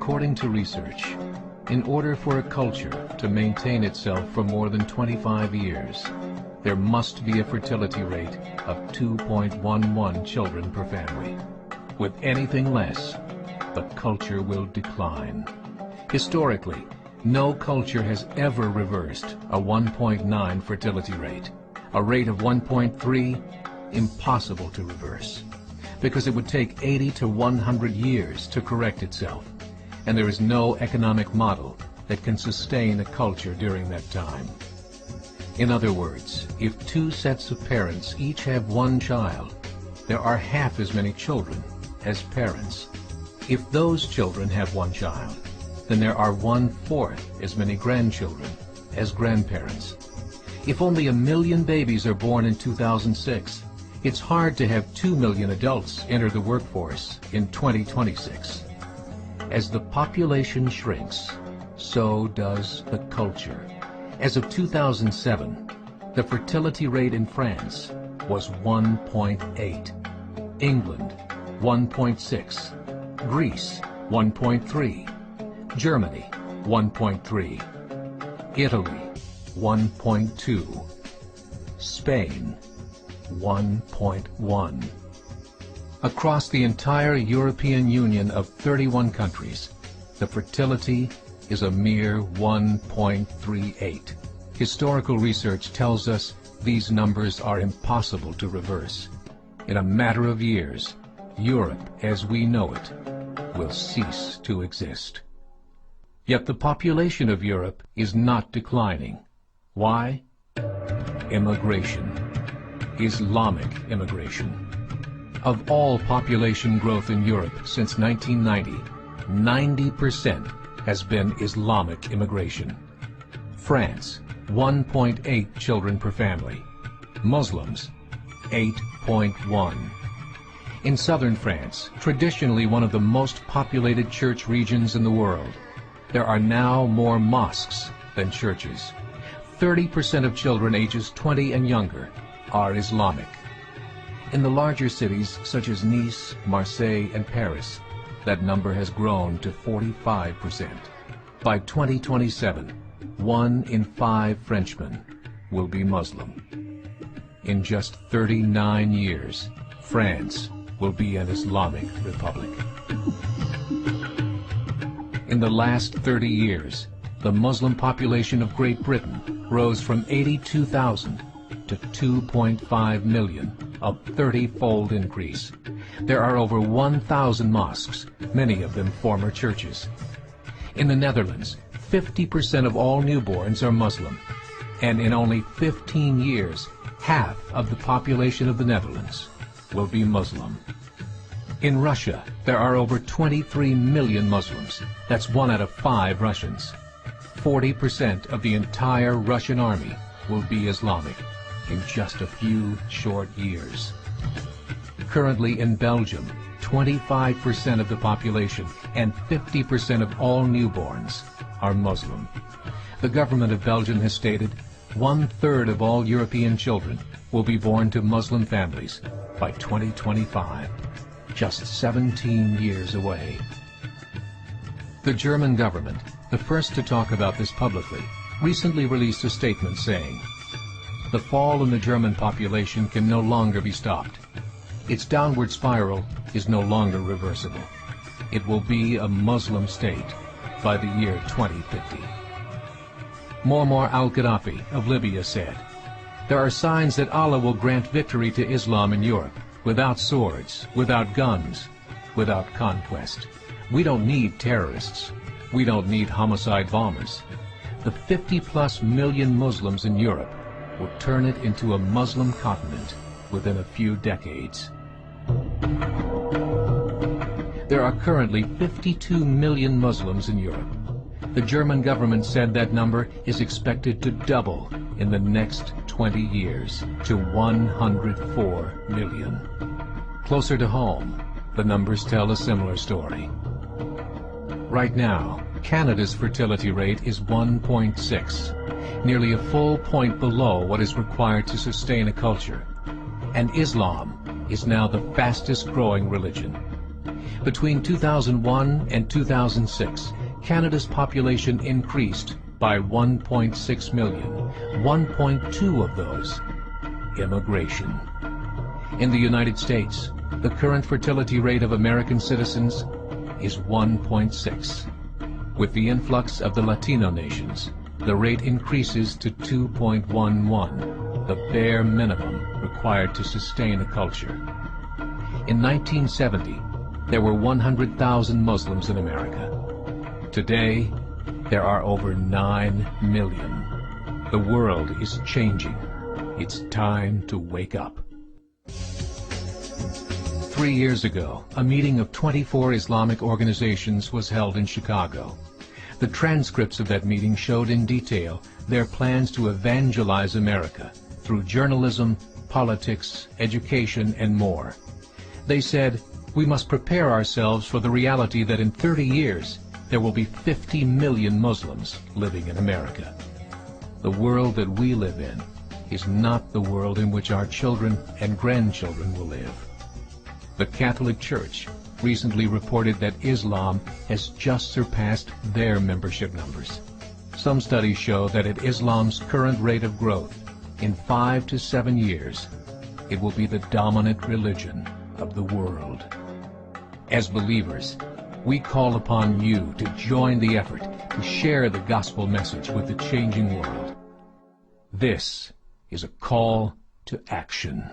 According to research, in order for a culture to maintain itself for more than 25 years, there must be a fertility rate of 2.11 children per family. With anything less, the culture will decline. Historically, no culture has ever reversed a 1.9 fertility rate. A rate of 1.3, impossible to reverse, because it would take 80 to 100 years to correct itself, and there is no economic model that can sustain a culture during that time. In other words, if two sets of parents each have one child, there are half as many children as parents. If those children have one child, then there are 1/4 as many grandchildren as grandparents. If only 1 million babies are born in 2006, it's hard to have 2 million adults enter the workforce in 2026. As the population shrinks, so does the culture. As of 2007, the fertility rate in France was 1.8, England 1.6, Greece 1.3, Germany 1.3, Italy 1.2, Spain 1.1. Across the entire European Union of 31 countries, the fertility is a mere 1.38. Historical research tells us these numbers are impossible to reverse. In a matter of years, Europe as we know it will cease to exist. Yet the population of Europe is not declining. Why? Immigration. Islamic immigration. Of all population growth in Europe since 1990, 90% has been Islamic immigration. France, 1.8 children per family. Muslims, 8.1. In southern France, traditionally one of the most populated church regions in the world, there are now more mosques than churches. 30% of children ages 20 and younger are Islamic. In the larger cities such as Nice, Marseille, and Paris, that number has grown to 45%. By 2027, 1 in 5 Frenchmen will be Muslim. In just 39 years, France will be an Islamic republic. In the last 30 years, the Muslim population of Great Britain rose from 82,000 to 2.5 million, a 30-fold increase. There are over 1,000 mosques, many of them former churches. In the Netherlands, 50% of all newborns are Muslim, and in only 15 years, half of the population of the Netherlands will be Muslim. In Russia, there are over 23 million Muslims. That's 1 out of 5 Russians. 40% of the entire Russian army will be Islamic in just a few short years. Currently in Belgium, 25% of the population and 50% of all newborns are Muslim. The government of Belgium has stated 1/3 of all European children will be born to Muslim families by 2025, just 17 years away. The German government, the first to talk about this publicly, recently released a statement saying, "The fall in the German population can no longer be stopped. Its downward spiral is no longer reversible. It will be a Muslim state by the year 2050. Muammar al-Gaddafi of Libya said, "There are signs that Allah will grant victory to Islam in Europe, without swords, without guns, without conquest. We don't need terrorists. We don't need homicide bombers. The 50+ million Muslims in Europe will turn it into a Muslim continent within a few decades." There are currently 52 million Muslims in Europe. The German government said that number is expected to double in the next 20 years to 104 million. Closer to home, the numbers tell a similar story. Right now, Canada's fertility rate is 1.6, nearly a full point below what is required to sustain a culture. And Islam is now the fastest growing religion. Between 2001 and 2006, Canada's population increased by 1.6 million, 1.2 of those immigration. In the United States, the current fertility rate of American citizens is 1.6. With the influx of the Latino nations, the rate increases to 2.11, the bare minimum required to sustain a culture. In 1970, there were 100,000 Muslims in America. Today, there are over 9 million. The world is changing. It's time to wake up. 3 years ago, a meeting of 24 Islamic organizations was held in Chicago. The transcripts of that meeting showed in detail their plans to evangelize America through journalism, politics, education, and more. They said, we must prepare ourselves for the reality that in 30 years, there will be 50 million Muslims living in America. The world that we live in is not the world in which our children and grandchildren will live. The Catholic Church recently reported that Islam has just surpassed their membership numbers. Some studies show that at Islam's current rate of growth, in 5 to 7 years, it will be the dominant religion of the world. As believers, we call upon you to join the effort to share the gospel message with the changing world. This is a call to action.